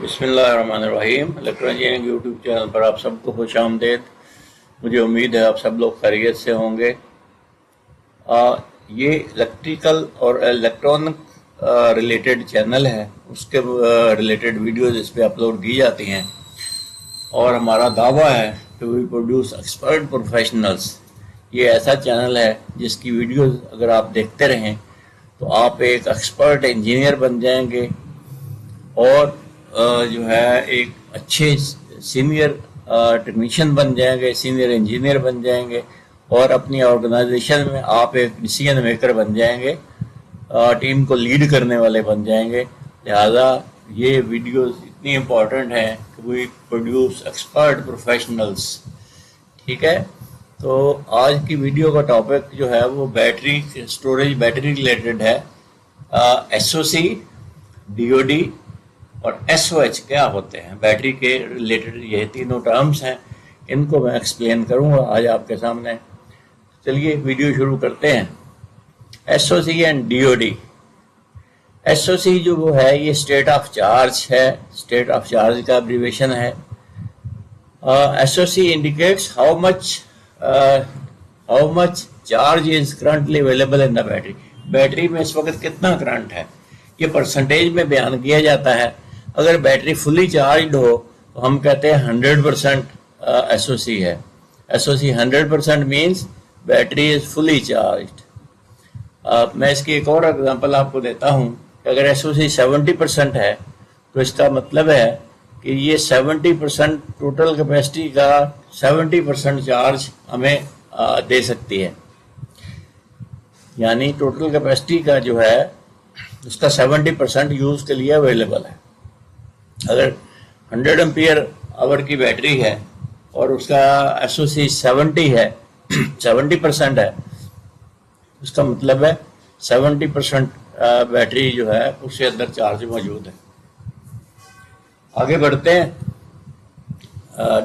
بسم اللہ الرحمن الرحیم۔ الیکٹرو انجینئرنگ یوٹیوب چینل پر آپ سب کو خوش آمدید۔ مجھے امید ہے آپ سب لوگ خیریت سے ہوں گے۔ یہ الیکٹریکل اور الیکٹرانک ریلیٹڈ چینل ہے، اس کے ریلیٹڈ ویڈیوز اس پہ اپلوڈ کی جاتی ہیں، اور ہمارا دعویٰ ہے کہ وی پروڈیوس ایکسپرٹ پروفیشنلز۔ یہ ایسا چینل ہے جس کی ویڈیوز اگر آپ دیکھتے رہیں تو آپ ایک ایکسپرٹ انجینئر بن جائیں گے، اور جو ہے ایک اچھے سینئر ٹیکنیشین بن جائیں گے، سینئر انجینئر بن جائیں گے، اور اپنی آرگنائزیشن میں آپ ایک ڈیسیژن میکر بن جائیں گے، ٹیم کو لیڈ کرنے والے بن جائیں گے۔ لہذا یہ ویڈیوز اتنی امپورٹنٹ ہیں کہ وی پروڈیوس ایکسپرٹ پروفیشنلز۔ ٹھیک ہے، تو آج کی ویڈیو کا ٹاپک جو ہے وہ بیٹری اسٹوریج، بیٹری ریلیٹڈ ہے۔ ایس او سی، ڈی او ڈی اور ایس او ایچ کیا ہوتے ہیں، بیٹری کے ریلیٹڈ یہ تینوں ٹرمز ہیں، ان کو میں ایکسپلین کروں گا آج آپ کے سامنے۔ چلیے ویڈیو شروع کرتے ہیں۔ S O C and D O D. S O C جو وہ ہے یہ اسٹیٹ آف چارج ہے، اسٹیٹ آف چارج کا ابریویشن ہے۔ S O C indicates how much charge is currently available in the battery. Battery میں اس وقت کتنا کرنٹ ہے یہ پرسنٹیج میں بیان کیا جاتا ہے۔ اگر بیٹری فلی چارجڈ ہو تو ہم کہتے ہیں 100% ایس او سی ہے۔ ایس او سی 100% مینس بیٹری از فلی چارجڈ۔ میں اس کی ایک اور اگزامپل آپ کو دیتا ہوں کہ اگر ایس او سی 70% ہے تو اس کا مطلب ہے کہ یہ 70% ٹوٹل کیپیسٹی کا 70% چارج ہمیں دے سکتی ہے، یعنی ٹوٹل کیپیسٹی کا جو ہے اس کا 70% یوز کے لیے اویلیبل ہے۔ اگر 100 ایمپیئر آور کی بیٹری ہے اور اس کا ایس او سی 70% ہے، اس کا مطلب ہے 70% بیٹری جو ہے اس کے اندر چارج موجود ہے۔ آگے بڑھتے ہیں۔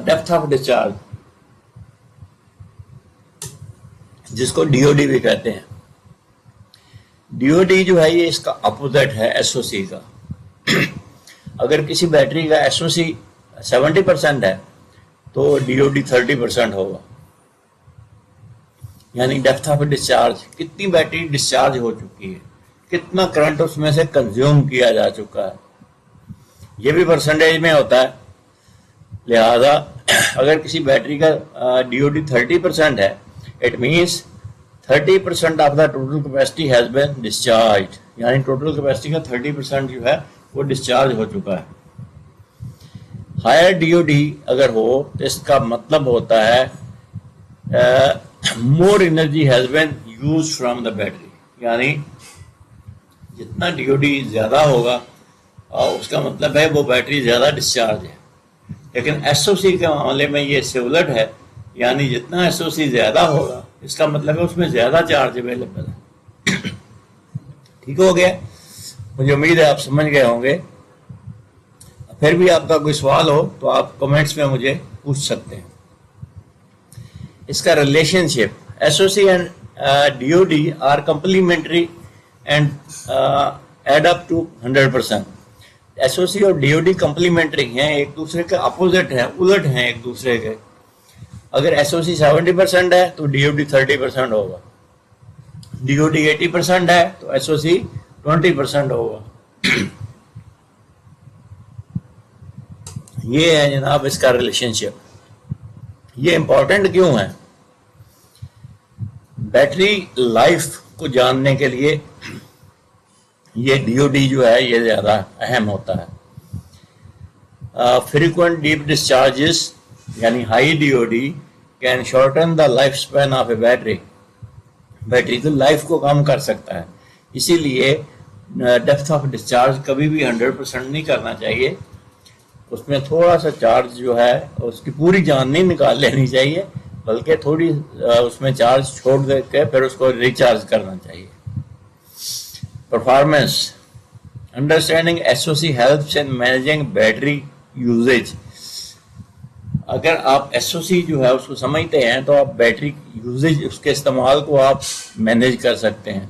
ڈیپتھ آف ڈسچارج، جس کو ڈی او ڈی بھی کہتے ہیں۔ ڈی او ڈی جو ہے یہ اس کا اپوزٹ ہے ایس او سی کا۔ اگر کسی بیٹری کا ایس او سی 70% ہے تو ڈی او ڈی 30% ہوگا، یعنی ڈیپتھ آف ڈسچارج، کتنی بیٹری ڈسچارج ہو چکی ہے، کتنا کرنٹ اس میں سے کنزیوم کیا جا چکا ہے، یہ بھی پرسنٹیج میں ہوتا ہے۔ لہذا اگر کسی بیٹری کا ڈی او ڈی 30% ہے، it means 30% of the total capacity has been discharge, یعنی ٹوٹل کیپیسٹی کا 30% جو ہے وہ ڈسچارج ہو چکا ہے۔ ہائر ڈی او ڈی اگر ہو تو اس کا مطلب ہوتا ہے more energy has been use from the battery, یعنی جتنا ڈی او ڈی زیادہ ہوگا اس کا مطلب ہے وہ بیٹری زیادہ ڈسچارج ہے۔ لیکن ایس او سی کے معاملے میں یہ سیولٹ ہے، یعنی جتنا ایس او سی زیادہ ہوگا اس کا مطلب ہے اس میں زیادہ چارج اویلیبل ہے۔ ٹھیک ہو گیا، مجھے امید ہے آپ سمجھ گئے ہوں گے۔ پھر بھی آپ کا کوئی سوال ہو تو آپ کمنٹس میں مجھے پوچھ سکتے ہیں۔ اس کا relationship, S O C and D O D are complementary and add up to 100%۔ S O C اور ڈی او ڈی کمپلیمنٹری ہیں، ایک دوسرے کے اپوزٹ ہیں، الٹ ہیں ایک دوسرے کے۔ اگر ایس او سی 70% ہے تو ڈی او ڈی 30% ہوگا، ڈی او ڈی 80% ہے تو ایس او سی 20% ہوگا۔ یہ ہے جناب اس کا ریلیشن شپ۔ یہ امپورٹنٹ کیوں ہے؟ بیٹری لائف کو جاننے کے لیے یہ ڈی او ڈی جو ہے یہ زیادہ اہم ہوتا ہے۔ فریکوینٹ ڈیپ ڈسچارجز یعنی high D O D can shorten the life span of a battery. Battery کی لائف کو کم کر سکتا ہے، اسی لیے ڈیپتھ آف ڈسچارج کبھی بھی 100% نہیں کرنا چاہیے۔ اس میں تھوڑا سا چارج جو ہے اس کی پوری جان نہیں نکال لینی چاہیے، بلکہ تھوڑی اس میں چارج چھوڑ دے کے پھر اس کو ریچارج کرنا چاہیے۔ Performance, understanding S O C helps in managing battery usage. اگر آپ ایس او سی جو ہے اس کو سمجھتے ہیں تو آپ بیٹری یوزیج، اس کے استعمال کو آپ مینیج کر سکتے ہیں۔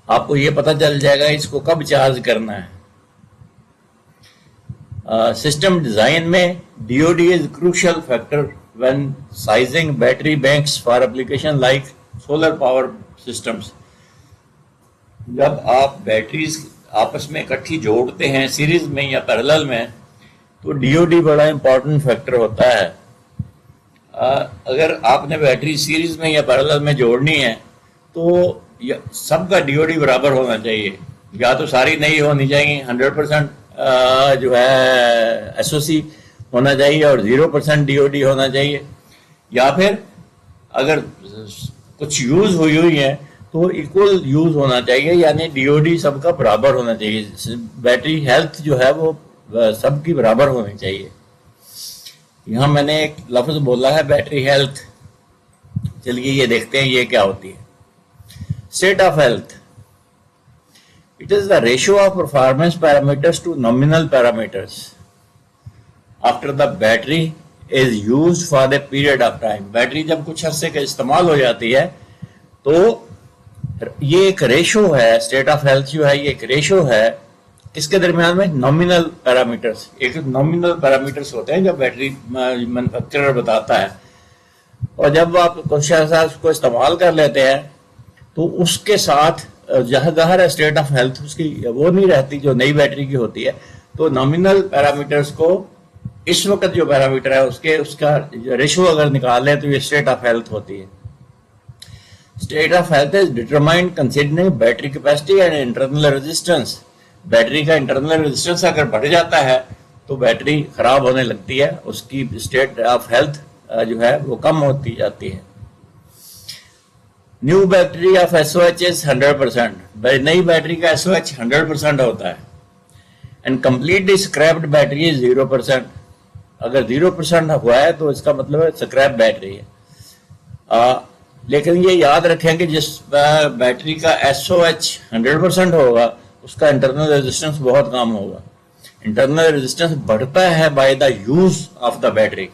آپ کو یہ پتہ چل جائے گا اس کو کب چارج کرنا ہے۔ سسٹم ڈیزائن میں DoD is crucial factor when sizing battery banks for application like solar power systems. جب آپ بیٹریز آپس میں اکٹھی جوڑتے ہیں سیریز میں یا پیرلل میں تو DoD بڑا امپورٹنٹ فیکٹر ہوتا ہے. اگر آپ نے بیٹری سیریز میں یا پیرلل میں جوڑنی ہے تو سب کا DoD برابر ہونا چاہیے. یا تو ساری نہیں ہونی چاہیے, 100% جو ہے SOC ہونا چاہیے اور 0% DoD ہونا چاہیے, یا پھر اگر کچھ یوز ہوئی ہیں تو ایکول یوز ہونا چاہیے, یعنی DoD سب کا برابر ہونا چاہیے. بیٹری ہیلتھ جو ہے وہ سب کی برابر ہونی چاہیے. یہاں میں نے ایک لفظ بولا ہے بیٹری ہیلتھ, چلیے یہ دیکھتے ہیں یہ کیا ہوتی ہے. State of health, it is the ratio of performance parameters to nominal parameters after the battery is used for the period of time. Battery جب کچھ عرصے کا استعمال ہو جاتی ہے تو یہ ایک ریشو ہے. اسٹیٹ آف ہیلتھ جو ہے یہ ایک ریشو ہے کس کے درمیان میں, نامینل پیرامیٹرز. ایک نامینل پیرامیٹرز ہوتے ہیں جب بیٹری مینوفیکچرر بتاتا ہے, اور جب آپ کچھ عرصہ اس کو استعمال کر لیتے ہیں تو اس کے ساتھ جہاں ظاہر ہے اسٹیٹ آف ہیلتھ اس کی وہ نہیں رہتی جو نئی بیٹری کی ہوتی ہے. تو نامینل پیرامیٹرز کو اس وقت جو پیرامیٹر ہے اس کا ریشو اگر نکال لیں تو یہ اسٹیٹ آف ہیلتھ ہوتی ہے. State of health is determined considering battery capacity and internal resistance. Battery کا انٹرنل ریزسٹنس اگر بڑھ جاتا ہے تو بیٹری خراب ہونے لگتی ہے, اس کی اسٹیٹ آف ہیلتھ جو ہے وہ کم ہوتی جاتی ہے. نیو بیٹری آف SOH از 100%. نئی بیٹری کا SOH 100% ہوتا ہے. اینڈ کمپلیٹلی اسکریپڈ بیٹری از 0%. اگر 0% ہوا ہے تو اس کا مطلب ہے اسکریپ بیٹری ہے. لیکن یہ یاد رکھیں کہ جس بیٹری کا SOH 100% ہوگا اس کا انٹرنل ریزسٹنس بہت کم ہوگا. انٹرنل ریزسٹنس بڑھتا ہے by the use of the battery.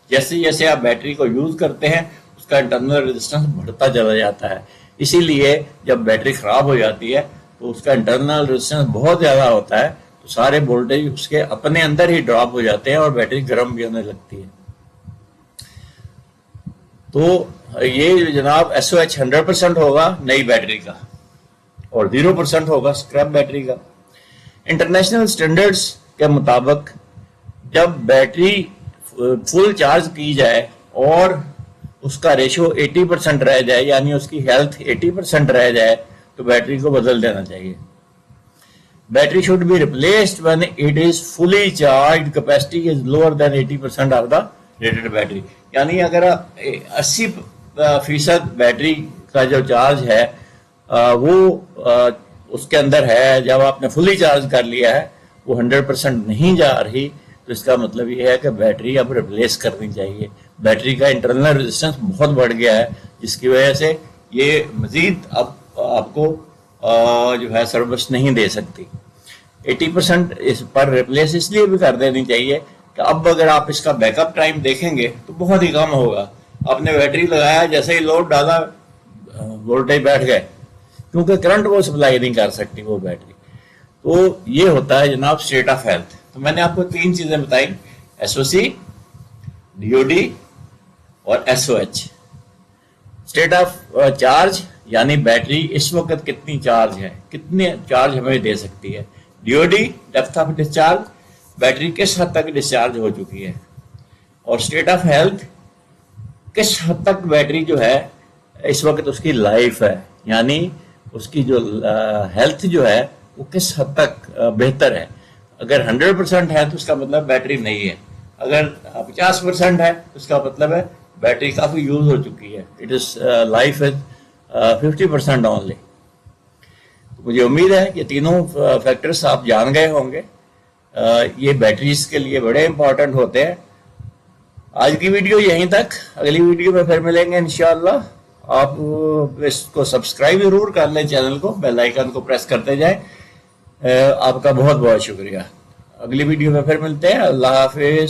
جیسے جیسے آپ بیٹری کو یوز کرتے ہیں اس کا انٹرنل ریزسٹنس بڑھتا چلا جاتا ہے. اسی لیے جب بیٹری خراب ہو جاتی ہے تو اس کا انٹرنل ریزسٹنس بہت زیادہ ہوتا ہے تو سارے وولٹیج اس کے اپنے اندر ہی ڈراپ ہو جاتے ہیں اور بیٹری گرم بھی ہونے لگتی ہے. تو یہ جناب SOH 100% ہوگا نئی بیٹری کا اور 0% ہوگا اسکریپ بیٹری کا. انٹرنیشنل سٹینڈرڈز کے مطابق جب بیٹری فل چارج کی جائے اور اس کا ریشو 80% رہ جائے, یعنی اس کی ہیلتھ 80% رہ جائے, تو بیٹری کو بدل دینا چاہیے. Battery should be replaced when it is fully charged, capacity is lower than 80% of the rated battery. یعنی اگر 80% بیٹری کا جو چارج ہے وہ اس کے اندر ہے, جب آپ نے فلی چارج کر لیا ہے وہ 100% نہیں جا رہی, تو اس کا مطلب یہ ہے کہ بیٹری اب ریپلیس کرنی چاہیے. بیٹری کا انٹرنل ریزسٹنس بہت بڑھ گیا ہے جس کی وجہ سے یہ مزید اب آپ کو جو ہے سروس نہیں دے سکتی. 80% اس پر ریپلیس اس لیے بھی کر دینی چاہیے کہ اب اگر آپ اس کا بیک اپ ٹائم دیکھیں گے تو بہت ہی کم ہوگا. آپ نے بیٹری لگایا, جیسے ہی لوڈ ڈالا وولٹیج بیٹھ گئے, کیونکہ کرنٹ وہ سپلائی نہیں کر سکتی وہ بیٹری. تو یہ ہوتا ہے جناب اسٹیٹ آف ہیلتھ. تو میں نے آپ کو 3 چیزیں بتائی, SOC, DoD اور SOH. اسٹیٹ آف چارج یعنی بیٹری اس وقت کتنی چارج ہے, کتنے چارج ہمیں دے سکتی ہے. DoD depth of discharge, battery کس حد تک ڈسچارج ہو چکی ہے. اور اسٹیٹ آف ہیلتھ, کس حد تک بیٹری جو ہے اس وقت اس کی لائف ہے, یعنی اس کی جو ہیلتھ جو ہے وہ کس حد تک بہتر ہے. اگر 100% ہے تو اس کا مطلب بیٹری نہیں ہے, اگر 50% ہے تو اس کا مطلب ہے بیٹری کافی یوز ہو چکی ہے. It is life is 50% only. مجھے امید ہے کہ تینوں فیکٹرز آپ جان گئے ہوں گے. یہ بیٹریز کے لیے بڑے امپورٹنٹ ہوتے ہیں. آج کی ویڈیو یہیں تک, اگلی ویڈیو میں پھر ملیں گے انشاءاللہ. آپ اس کو سبسکرائب ضرور کر لیں, چینل کو بیل آئیکن کو پریس کرتے جائیں. آپ کا بہت بہت شکریہ. اگلی ویڈیو میں پھر ملتے ہیں. اللہ حافظ.